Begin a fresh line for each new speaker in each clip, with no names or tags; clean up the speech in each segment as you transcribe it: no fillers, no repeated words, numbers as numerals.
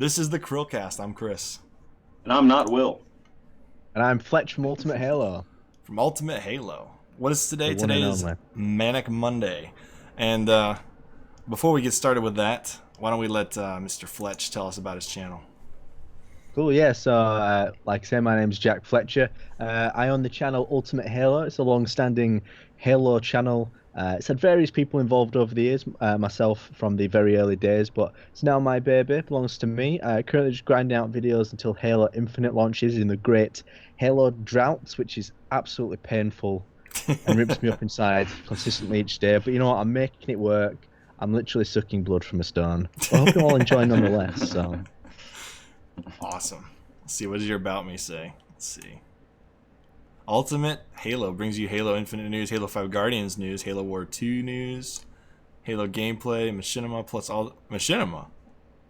This is the CHRILLCAST. I'm Chris
And I'm not Will.
And I'm Fletch from Ultimate Halo.
from Ultimate Halo. What is today?
The one
Today
and
is
only.
Manic Monday. And before we get started with that, why don't we let Mr. Fletch tell us about his channel?
Cool, yeah. So, like I say, my name's Jack Fletcher. I own the channel Ultimate Halo. It's a long-standing Halo channel. It's had various people involved over the years, myself from the very early days, but it's now my baby. It belongs to me. Currently just grinding out videos until Halo Infinite launches in the great Halo droughts, which is absolutely painful and rips me up inside consistently each day. But you know what? I'm making it work. I'm literally sucking blood from a stone. I hope you're all enjoying nonetheless. So.
Awesome. Let's see, what does your About Me say? Let's see. Ultimate Halo brings you Halo Infinite news, Halo 5 Guardians news, Halo War 2 news, Halo gameplay, Machinima plus all... Machinima?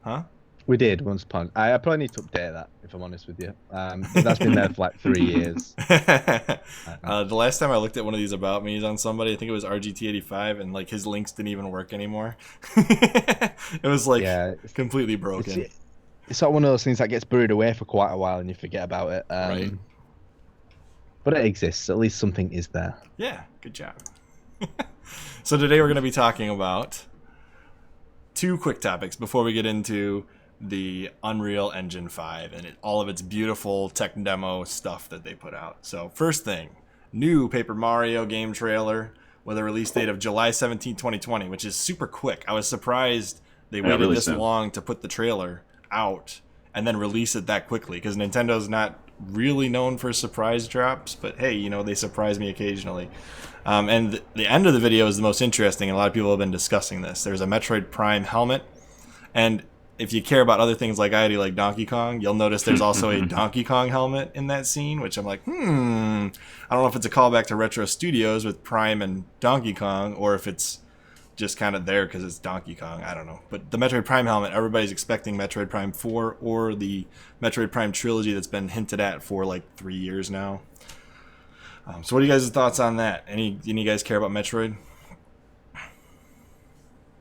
Huh?
We did once upon. I probably need to update that if I'm honest with you. That's been there for like 3 years.
The last time I looked at one of these About Me's on somebody, I think it was RGT85, and like his links didn't even work anymore. It was like completely broken.
It's sort of one of those things that gets buried away for quite a while and you forget about it.
Right.
But it exists. At least something is there.
Yeah, good job. So today we're going to be talking about two quick topics before we get into the Unreal Engine 5 and all of its beautiful tech demo stuff that they put out. So first thing, new Paper Mario game trailer with a release date of July 17, 2020, which is super quick. I was surprised they waited
really
this
soon.
long to put the trailer out and then release it that quickly, because Nintendo's not really known for surprise drops, but hey, you know, they surprise me occasionally. And the end of the video is the most interesting, and a lot of people have been discussing this. There's a Metroid Prime helmet, and if you care about other things like I do, like Donkey Kong, you'll notice there's also a Donkey Kong helmet in that scene, which I'm like, I don't know if it's a callback to Retro Studios with Prime and Donkey Kong, or if it's just kind of there because it's Donkey Kong. I don't know. But the Metroid Prime helmet, everybody's expecting Metroid Prime 4 or the Metroid Prime trilogy that's been hinted at for like 3 years now. So what are you guys' thoughts on that? Any of you guys care about Metroid?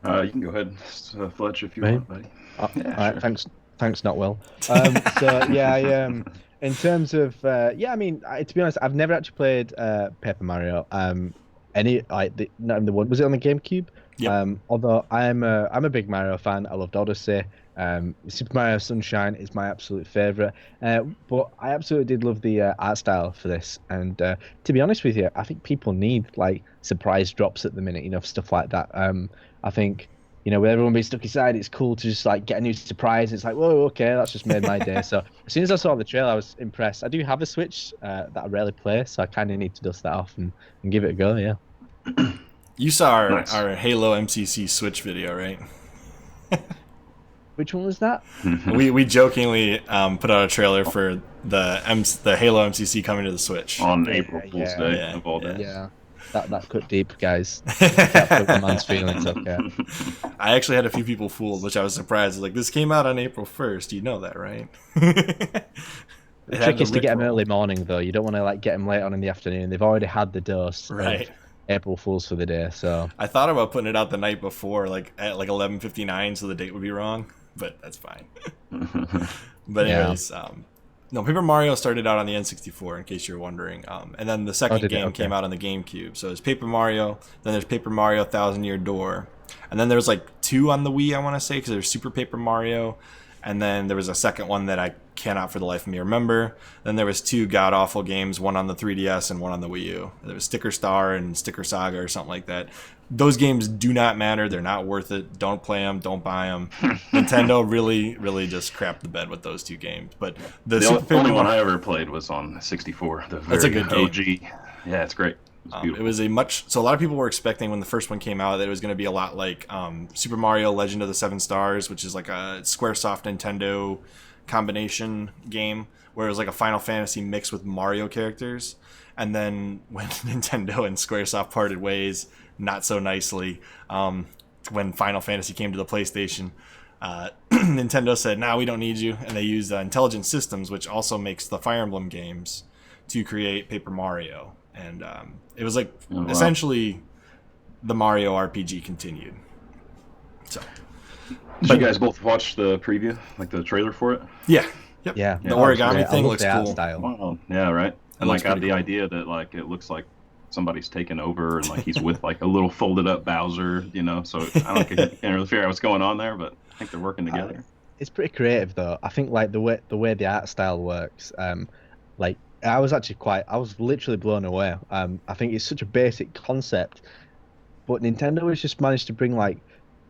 You can go ahead, Fletch, if you want, buddy.
Yeah, sure. Thanks, not well. So yeah, in terms of I mean, to be honest, I've never actually played Paper Mario. Not even the one. Was it on the GameCube?
Yep.
Although I'm a big Mario fan. I loved Odyssey. Super Mario Sunshine is my absolute favorite. But I absolutely did love the art style for this. And to be honest with you, I think people need like surprise drops at the minute, you know, stuff like that. I think, you know, with everyone being stuck inside, it's cool to just like get a new surprise. It's like, whoa, okay, that's just made my day. So as soon as I saw the trailer, I was impressed. I do have a Switch that I rarely play, so I kind of need to dust that off and give it a go. Yeah.
You saw
Nice.
our Halo MCC Switch video, right?
Which one was that?
we jokingly put out a trailer for the Halo MCC coming to the Switch.
On April Fool's Day
yeah,
of all days.
Yeah. That cut deep, guys. Can't put the man's feelings, okay.
I actually had a few people fooled, which I was surprised. Like, this came out on April 1st. You know that, right?
The trick is to get them early morning, though. You don't want to like get them late on in the afternoon. They've already had the dose.
Right.
Of April Fools for the day, so.
I thought about putting it out the night before, like at like 11:59, so the date would be wrong, but that's fine. But anyways, no, Paper Mario started out on the N64, in case you're wondering, and then the second game came out on the GameCube. So there's Paper Mario, then there's Paper Mario Thousand Year Door, and then there's like two on the Wii, I want to say, because there's Super Paper Mario, and then there was a second one that I cannot for the life of me remember. Then there was two god-awful games, one on the 3DS and one on the Wii U. There was Sticker Star and Sticker Saga or something like that. Those games do not matter. They're not worth it. Don't play them. Don't buy them. Nintendo really, really just crapped the bed with those two games. But the
only one I ever played was on 64.
That's a good game.
OG. Yeah, it's great.
It was so a lot of people were expecting when the first one came out that it was going to be a lot like Super Mario Legend of the Seven Stars, which is like a SquareSoft Nintendo combination game where it was like a Final Fantasy mixed with Mario characters. And then when Nintendo and Squaresoft parted ways, not so nicely, when Final Fantasy came to the PlayStation, Nintendo said, "Nah, we don't need you," and they used Intelligent Systems, which also makes the Fire Emblem games, to create Paper Mario. And it was like essentially the Mario RPG continued. So
Did you guys both watch the preview, like the trailer for it?
Yeah. Yep.
Yeah,
The origami thing looks
the art
cool.
style.
Wow. Yeah, right. And
looks
like got
pretty
the
cool.
idea that like it looks like somebody's taken over and like he's with like a little folded up Bowser, you know. So I don't can't really figure out what's going on there, but I think they're working together.
It's pretty creative though. I think like the way the art style works, like I was literally blown away. I think it's such a basic concept, but Nintendo has just managed to bring like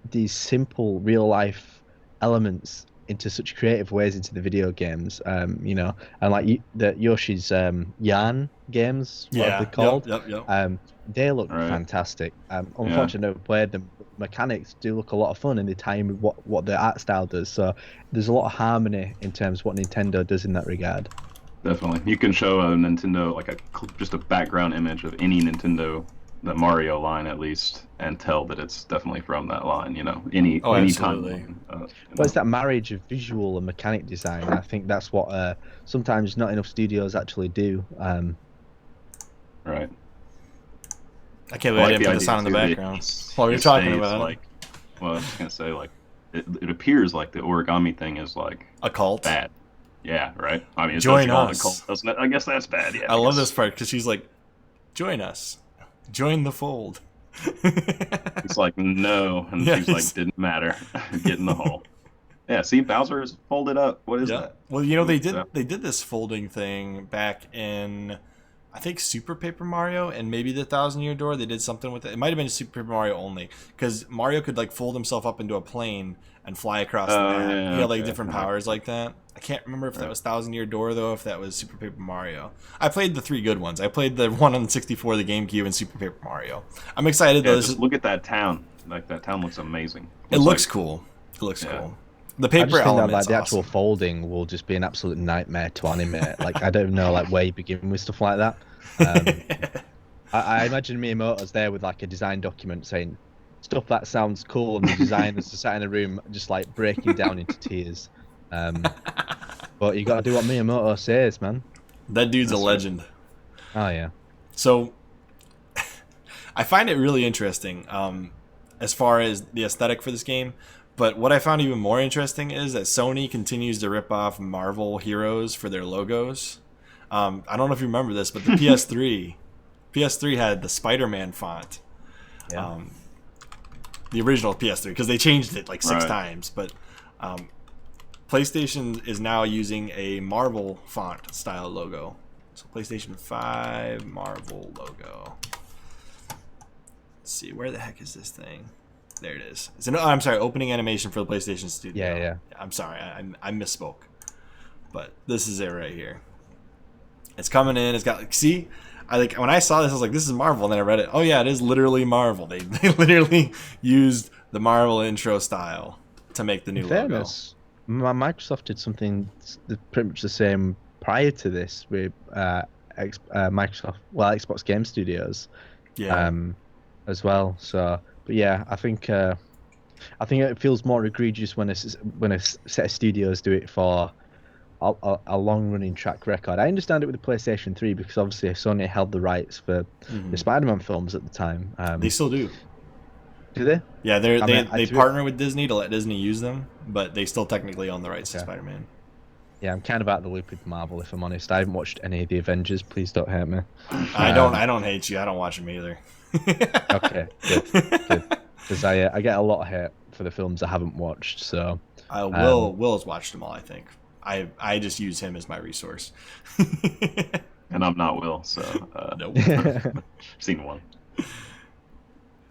these simple real life elements into such creative ways into the video games. You know, and like the Yoshi's Yarn games, what
Yeah.
they're called.
Yep.
They look
Right.
fantastic. Unfortunately, I never played them. Mechanics do look a lot of fun, and they tie in with what the art style does. So there's a lot of harmony in terms of what Nintendo does in that regard.
Definitely. You can show a Nintendo like just a background image of any Nintendo, the Mario line at least, and tell that it's definitely from that line. You know, any
absolutely.
time.
Well, it's that marriage of visual and mechanic design. I think that's what sometimes not enough studios actually do.
Right.
I can't believe I didn't put the sound in the background. While we were talking about it.
Like, well, I was just gonna say like it appears like the origami thing is like
A cult.
bad. Yeah, right. I mean, it
Join
does call it a
us.
cult, doesn't it? I guess that's bad. Yeah.
I love this part because she's like, "Join us, join the fold."
It's like no, and
Yeah,
she's like, didn't matter. Get in the hole. Yeah. See, Bowser is folded up. What is that?
Well, you know they
Yeah.
did this folding thing back in, I think, Super Paper Mario and maybe the Thousand Year Door. They did something with it. It might have been Super Paper Mario only because Mario could like fold himself up into a plane and fly across the map.
Yeah,
He had like
okay.
different powers like that. I can't remember if that was Thousand Year Door though. If that was Super Paper Mario. I played the 3 good ones. I played the one on the 64, the GameCube, and Super Paper Mario. I'm excited though.
Yeah, just look at that town. Like that town looks amazing.
It looks
like,
cool. It looks
Yeah.
cool. The
I
paper
just think that
element,
like the actual folding will just be an absolute nightmare to animate. Like I don't know like where you begin with stuff like that. I imagine Miyamoto's there with like a design document saying stuff that sounds cool, and the designers are sat in a room just like breaking down into tears. But you got to do what Miyamoto says, man.
That dude's a legend.
Oh yeah.
So I find it really interesting as far as the aesthetic for this game. But what I found even more interesting is that Sony continues to rip off Marvel heroes for their logos. I don't know if you remember this, but the PS3 had the Spider-Man font.
Yeah.
The original PS3, because they changed it like 6
Right.
times. But PlayStation is now using a Marvel font style logo. So PlayStation 5 Marvel logo. Let's see, where the heck is this thing? There it is. It's I'm sorry, opening animation for the PlayStation Studio.
Yeah.
I'm sorry, I misspoke. But this is it right here. It's coming in. It's got like, see, I like when I saw this, I was like, this is Marvel. And then I read it. Oh yeah, it is literally Marvel. They literally used the Marvel intro style to make the new
In
logo.
fairness, Microsoft did something pretty much the same prior to this with Microsoft, well, Xbox Game Studios,
Yeah.
as well. So, but yeah, I think it feels more egregious when a set of studios do it for a long-running track record. I understand it with the PlayStation 3 because obviously Sony held the rights for the Spider-Man films at the time.
They still do.
Do they?
Yeah, they
to
partner with Disney to let Disney use them, but they still technically own the rights to
Okay.
Spider-Man.
Yeah, I'm kind of out of the loop with Marvel, if I'm honest. I haven't watched any of the Avengers. Please don't hate me.
I don't hate you. I don't watch them either.
Okay, good. Because I get a lot of hate for the films I haven't watched. So
Will has watched them all. I think. I just use him as my resource.
And I'm not Will, so
Nope.
seen one.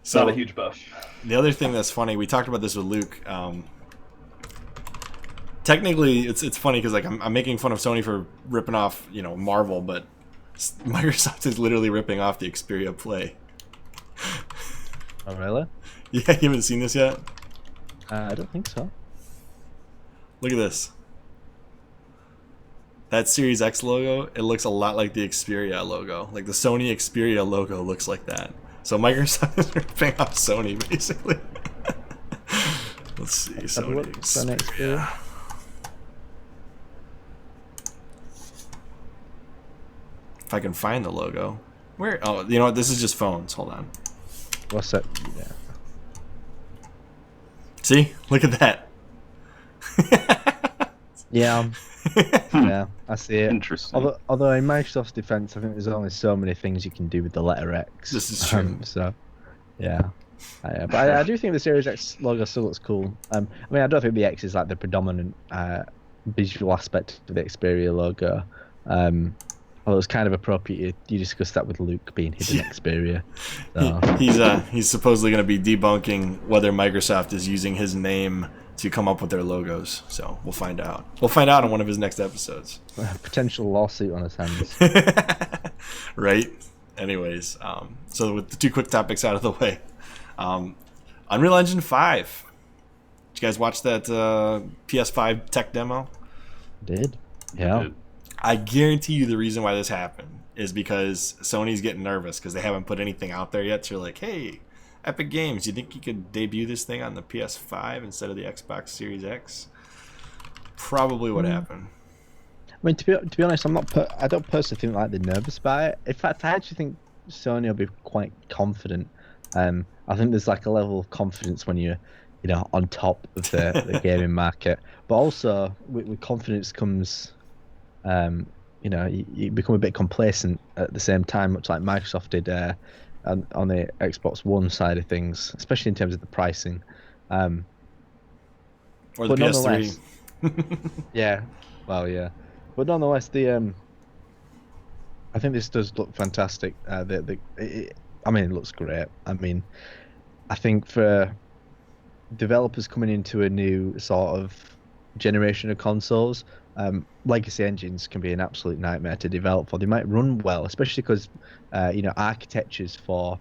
So
Not a huge buff.
the other thing that's funny, we talked about this with Luke. Technically, it's funny because like I'm making fun of Sony for ripping off Marvel, but Microsoft is literally ripping off the Xperia Play.
Oh really?
Yeah, you haven't seen this yet?
I don't think so.
Look at this. That Series X logo, it looks a lot like the Xperia logo. Like the Sony Xperia logo looks like that. So Microsoft is ripping off Sony, basically. Let's see, Sony Xperia. If I can find the logo. Where? Oh, you know what? This is just phones. Hold on.
What's that? Yeah.
See, look at that.
Yeah, yeah, I see it.
Interesting.
Although in Microsoft's defense, I think there's only so many things you can do with the letter X.
This is true.
So, yeah. But I do think the Series X logo still looks cool. I mean, I don't think the X is like the predominant visual aspect of the Xperia logo. Although it's kind of appropriate you discussed that with Luke being hidden Xperia. So.
He's supposedly going to be debunking whether Microsoft is using his name to come up with their logos. So we'll find out. We'll find out in one of his next episodes.
Potential lawsuit on his hands.
Right? Anyways, so with the 2 quick topics out of the way. Unreal Engine 5. Did you guys watch that PS5 tech demo?
Did. Yeah.
I guarantee you the reason why this happened is because Sony's getting nervous because they haven't put anything out there yet. So you're like, hey, Epic Games, you think you could debut this thing on the PS5 instead of the Xbox Series X? Probably what happened.
I mean, to be honest, I don't personally think like they're nervous about it. In fact, I actually think Sony will be quite confident. I think there's like a level of confidence when you're, on top of the gaming market. But also with confidence comes, you become a bit complacent at the same time, much like Microsoft did on the Xbox One side of things, especially in terms of the pricing.
Or the PS3.
Yeah, well, yeah. But nonetheless, I think this does look fantastic. I mean, it looks great. I mean, I think for developers coming into a new sort of generation of consoles, legacy engines can be an absolute nightmare to develop for. They might run well, especially because architectures for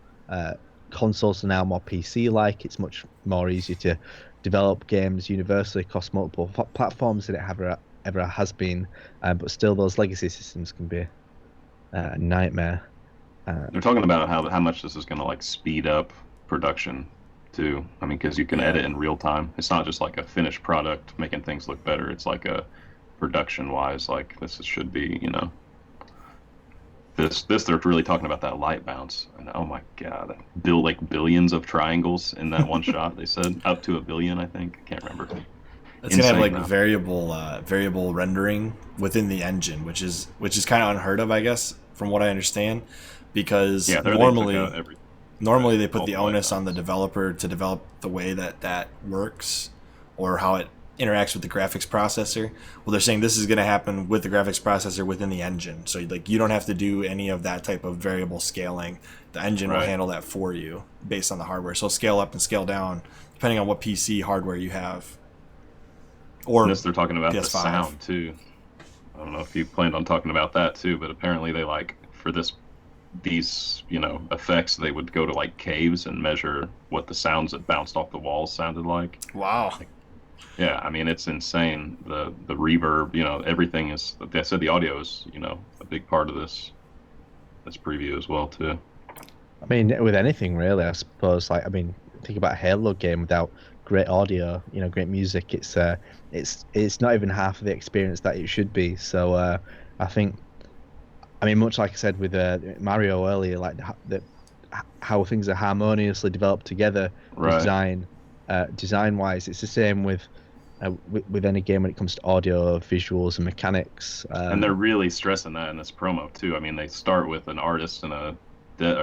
consoles are now more PC-like. It's much more easy to develop games universally across multiple platforms than it ever has been. But still, those legacy systems can be a nightmare.
They're talking about how much this is going to like speed up production too. I mean, because you can edit in real time. It's not just like a finished product making things look better. It's like a production-wise, like this should be, this they're really talking about that light bounce. And oh my god, like billions of triangles in that one shot. They said up to 1 billion, I think. I can't remember.
It's gonna have like variable rendering within the engine, which is kind of unheard of, I guess, from what I understand, because normally they put the onus on the developer to develop the way that works or how it interacts with the graphics processor. Well, they're saying this is going to happen with the graphics processor within the engine, so like you don't have to do any of that type of variable scaling. The engine will handle that for you based on the hardware. So scale up and scale down depending on what PC hardware you have. Or
yes, they're talking about
PS5.
The sound too. I don't know if you planned on talking about that too, but apparently they for these effects, they would go to like caves and measure what the sounds that bounced off the walls sounded like.
Wow.
Yeah, I mean, it's insane. The reverb, everything is. They said the audio is, a big part of this preview as well too.
I mean, with anything really, I suppose. Like, I mean, think about a Halo game without great audio, great music. It's not even half of the experience that it should be. So I think, I mean, much like I said with Mario earlier, like how things are harmoniously developed together, design-wise, it's the same with any game when it comes to audio, visuals, and mechanics.
And they're really stressing that in this promo too. I mean, they start with an artist and a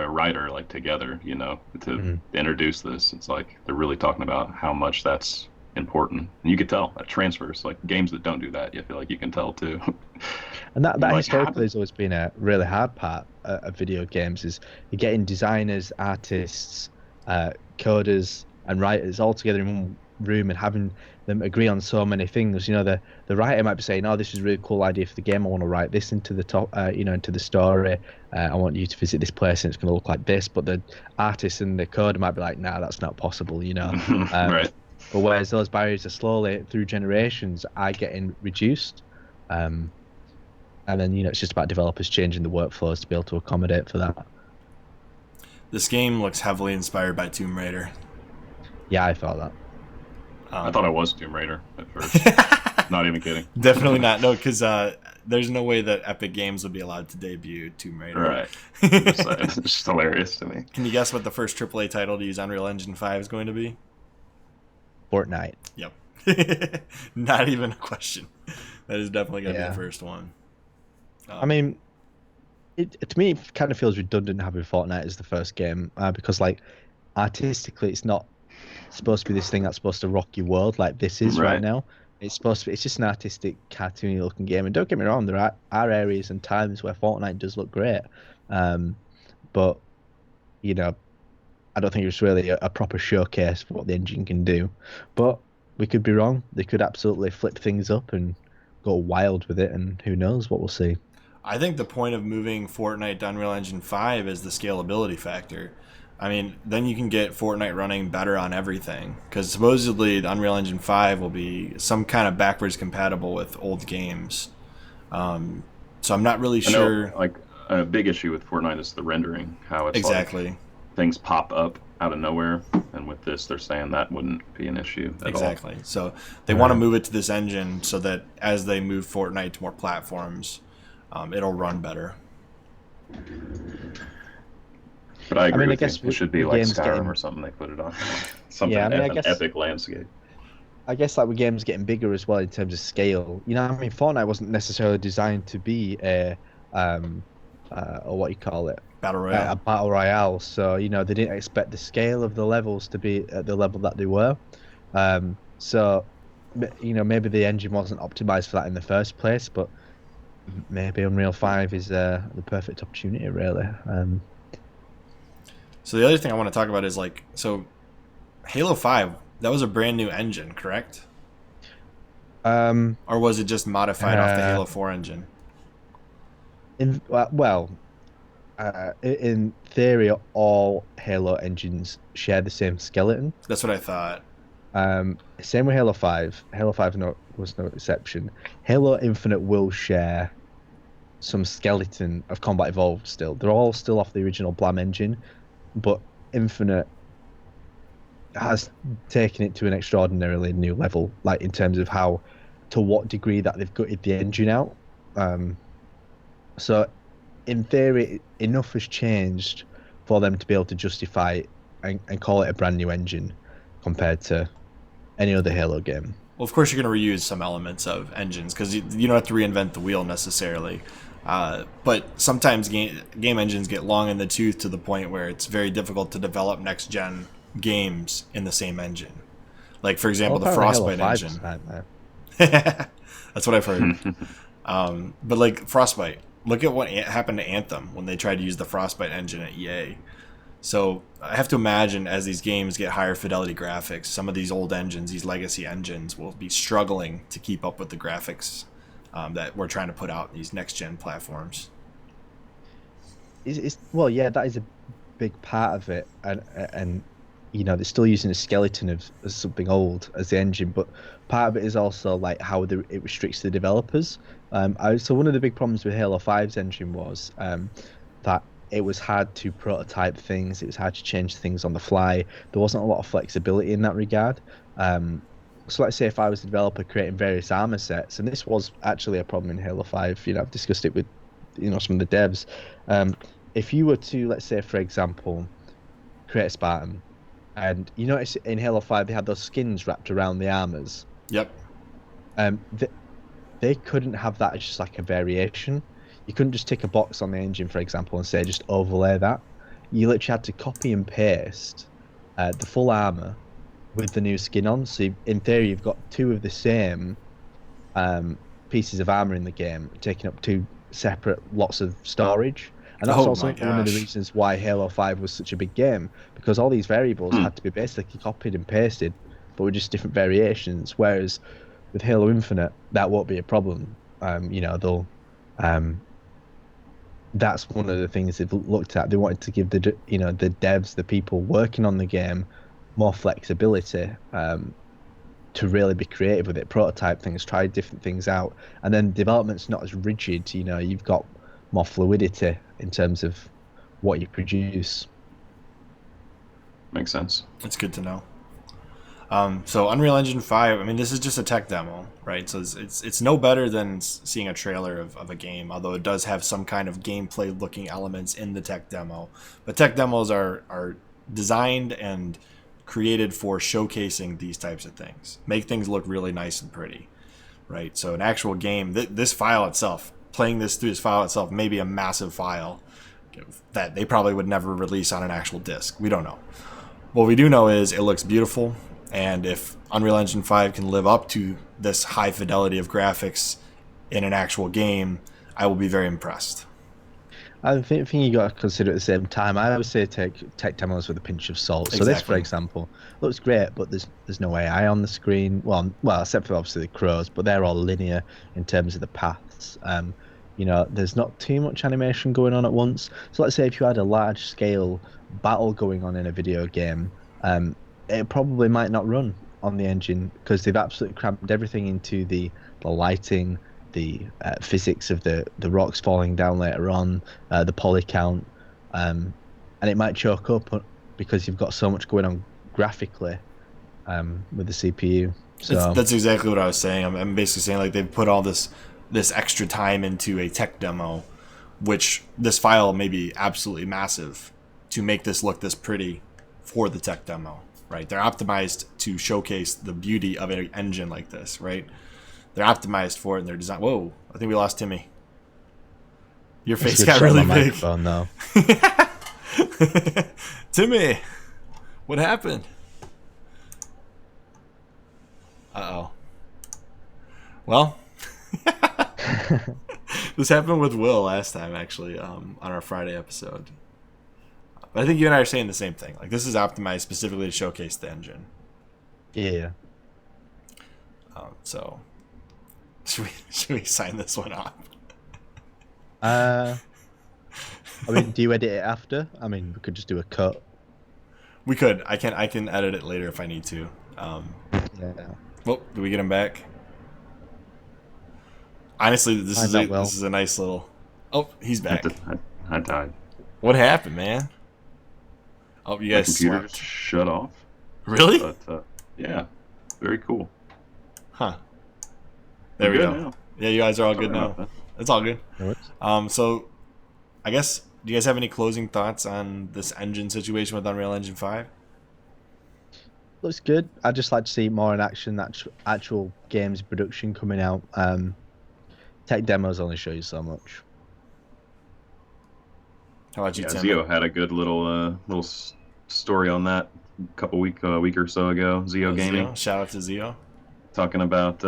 writer like together, to introduce this. It's like they're really talking about how much that's important, and you could tell that transfers. Like games that don't do that, you feel like you can tell too.
And that historically has always been a really hard part of video games, is you're getting designers, artists, coders, and writers all together in one room and having them agree on so many things. The writer might be saying, "Oh, this is a really cool idea for the game. I want to write this into the top, into the story. I want you to visit this place and it's going to look like this." But the artist and the coder might be like, "Nah, that's not possible."
Right.
But whereas those barriers are slowly through generations are getting reduced, and then it's just about developers changing the workflows to be able to accommodate for that.
This game looks heavily inspired by Tomb Raider.
Yeah, I thought that.
I thought it was Tomb Raider at first. Not even kidding.
Definitely not. No, because there's no way that Epic Games would be allowed to debut Tomb Raider.
Right. It's just hilarious to me.
Can you guess what the first AAA title to use Unreal Engine 5 is going to be?
Fortnite.
Yep. Not even a question. That is definitely going to be the first one.
I mean, to me, it kind of feels redundant having Fortnite as the first game because, like, artistically, it's not supposed to be this thing that's supposed to rock your world like this is right now. It's supposed to be. It's just an artistic, cartoony looking game. And don't get me wrong, there are areas and times where Fortnite does look great, but you know, I don't think it's really a proper showcase for what the engine can do. But we could be wrong. They could absolutely flip things up and go wild with it, and who knows what we'll see.
I think the point of moving Fortnite to Unreal Engine 5 is the scalability factor. I mean, then you can get Fortnite running better on everything, because supposedly the Unreal Engine 5 will be some kind of backwards compatible with old games. So I'm not really sure.
Like a big issue with Fortnite is the rendering, how it's
exactly
like things pop up out of nowhere, and with this they're saying that wouldn't be an issue at
exactly
all.
So they want to move it to this engine so that as they move Fortnite to more platforms, it'll run better.
But I agree with you. It should be like Skyrim or something they put it on. Something an epic landscape.
I guess like with games getting bigger as well in terms of scale. You know, I mean, Fortnite wasn't necessarily designed to be a or what you call it,
battle royale.
A battle royale. So you know, they didn't expect the scale of the levels to be at the level that they were. So you know, maybe the engine wasn't optimized for that in the first place, but maybe Unreal 5 is the perfect opportunity, really.
So the other thing I want to talk about is like, so Halo 5, that was a brand new engine, correct? Or was it just modified off the Halo 4 engine?
In theory, all Halo engines share the same skeleton.
That's what I thought.
Same with Halo 5. Halo 5 was no exception. Halo Infinite will share some skeleton of Combat Evolved still. They're all still off the original Blam engine, but Infinite has taken it to an extraordinarily new level, like in terms of to what degree that they've gutted the engine out. So in theory, enough has changed for them to be able to justify it and call it a brand new engine compared to any other Halo game.
Well, of course, you're going to reuse some elements of engines because you don't have to reinvent the wheel necessarily. But sometimes game engines get long in the tooth to the point where it's very difficult to develop next-gen games in the same engine. Like, for example, the Frostbite engine. That's what I've heard. But like Frostbite, look at what happened to Anthem when they tried to use the Frostbite engine at EA. So I have to imagine as these games get higher fidelity graphics, some of these old engines, these legacy engines, will be struggling to keep up with the graphics that we're trying to put out in these next-gen platforms.
Well, yeah, that is a big part of it, and you know, they're still using a skeleton of something old as the engine, but part of it is also like how it restricts the developers. So one of the big problems with Halo 5's engine was that it was hard to prototype things, it was hard to change things on the fly. There wasn't a lot of flexibility in that regard. So let's say if I was a developer creating various armor sets, and this was actually a problem in Halo 5, you know, I've discussed it with, you know, some of the devs. If you were to, let's say, for example, create a Spartan, and you notice in Halo 5 they had those skins wrapped around the armors.
Yep.
They couldn't have that as just like a variation. You couldn't just tick a box on the engine, for example, and say just overlay that. You literally had to copy and paste the full armor with the new skin on. So in theory, you've got two of the same pieces of armor in the game, taking up two separate lots of storage. And that's also one of the reasons why Halo 5 was such a big game, because all these variables had to be basically copied and pasted, but with just different variations. Whereas with Halo Infinite, that won't be a problem. You know, they'll that's one of the things they've looked at. They wanted to give the devs, the people working on the game, more flexibility to really be creative with it, prototype things, try different things out, and then development's not as rigid. You know, you've got more fluidity in terms of what you produce.
Makes sense.
That's good to know. So Unreal Engine 5, I mean, this is just a tech demo, right? So it's no better than seeing a trailer of a game, although it does have some kind of gameplay looking elements in the tech demo. But tech demos are designed and created for showcasing these types of things, make things look really nice and pretty, right? So an actual game, this file itself, playing this through this file itself, may be a massive file that they probably would never release on an actual disc. We don't know. What we do know is it looks beautiful, and if Unreal Engine 5 can live up to this high fidelity of graphics in an actual game, I will be very impressed.
I think you got to consider at the same time. I always say take demos with a pinch of salt. So this, for example, looks great, but there's no AI on the screen. Well, except for obviously the crows, but they're all linear in terms of the paths. There's not too much animation going on at once. So let's say if you had a large scale battle going on in a video game, it probably might not run on the engine because they've absolutely crammed everything into the lighting, the physics of the rocks falling down later on, the poly count, and it might choke up because you've got so much going on graphically with the CPU. So
that's exactly what I was saying. I'm basically saying like they've put all this extra time into a tech demo, which this file may be absolutely massive to make this look this pretty for the tech demo, right? They're optimized to showcase the beauty of an engine like this, right? They're optimized for it, and they're designed. Whoa, I think we lost TiMMy. Your face got really big.
Though.
TiMMy, what happened? Uh-oh. Well, this happened with Will last time, actually, on our Friday episode. But I think you and I are saying the same thing. Like, this is optimized specifically to showcase the engine.
Yeah.
So, should we sign this one off?
I mean, do you edit it after? I mean, we could just do a cut.
We could. I can edit it later if I need to.
Yeah.
Well, do we get him back? Honestly, this is a nice little. Oh, he's back.
I died.
What happened, man? Oh, you guys
My computer
slept.
just shut off.
Really?
But yeah, very cool.
Huh. There we
Good
go.
now.
Yeah, you guys are all
Sorry
good now.
about that.
It's all good.
No,
So, I guess, do you guys have any closing thoughts on this engine situation with Unreal Engine 5?
looks good. I'd just like to see more in action, actual games production coming out. Tech demos only show you so much.
How about you,
Yeah,
Tim?
Zio had a good little story on that a week or so ago. Zio Gaming,
Shout out to Zio.
talking about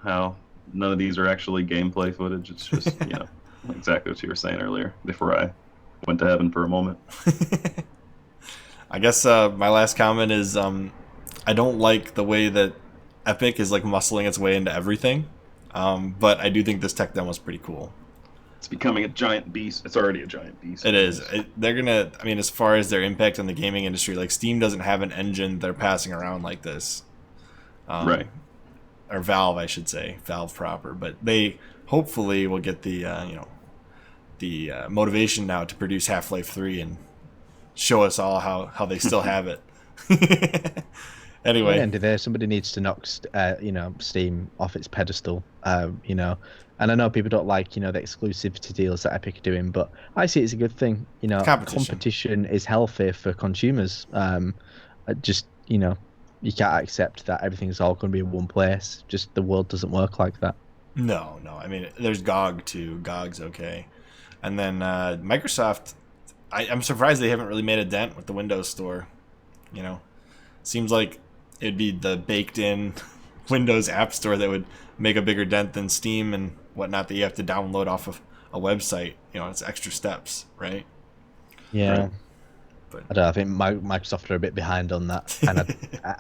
how none of these are actually gameplay footage. It's just exactly what you were saying earlier before I went to heaven for a moment.
I guess my last comment is I don't like the way that Epic is like muscling its way into everything, but I do think this tech demo is pretty cool.
It's becoming a giant beast. It's already a giant beast.
It is. They're gonna. I mean, as far as their impact on the gaming industry, like Steam doesn't have an engine they're passing around like this,
Right.
Or Valve, I should say, Valve proper. But they hopefully will get the motivation now to produce Half-Life 3 and show us all how they still have it. Anyway,
At the end of the day, somebody needs to knock Steam off its pedestal. And I know people don't like the exclusivity deals that Epic are doing, but I see it as a good thing. Competition is healthy for consumers. You can't accept that everything's all going to be in one place. Just the world doesn't work like that.
No. I mean, there's GOG too. GOG's okay, and then Microsoft. I'm surprised they haven't really made a dent with the Windows Store. Seems like it'd be the baked-in Windows App Store that would make a bigger dent than Steam and whatnot that you have to download off of a website. It's extra steps, right?
Yeah.
Right. But
I don't know, I think Microsoft are a bit behind on that, and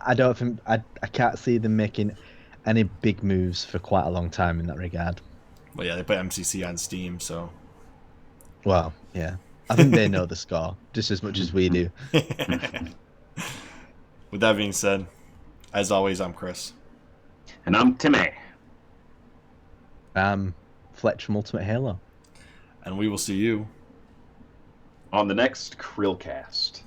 I don't think I can't see them making any big moves for quite a long time in that regard.
Well, yeah, they put MCC on Steam, so.
Well, yeah, I think they know the score just as much as we do.
With that being said, as always, I'm Chris.
And I'm TiMMy.
Fletch from Ultimate Halo.
And we will see you
On the next CHRILLCAST.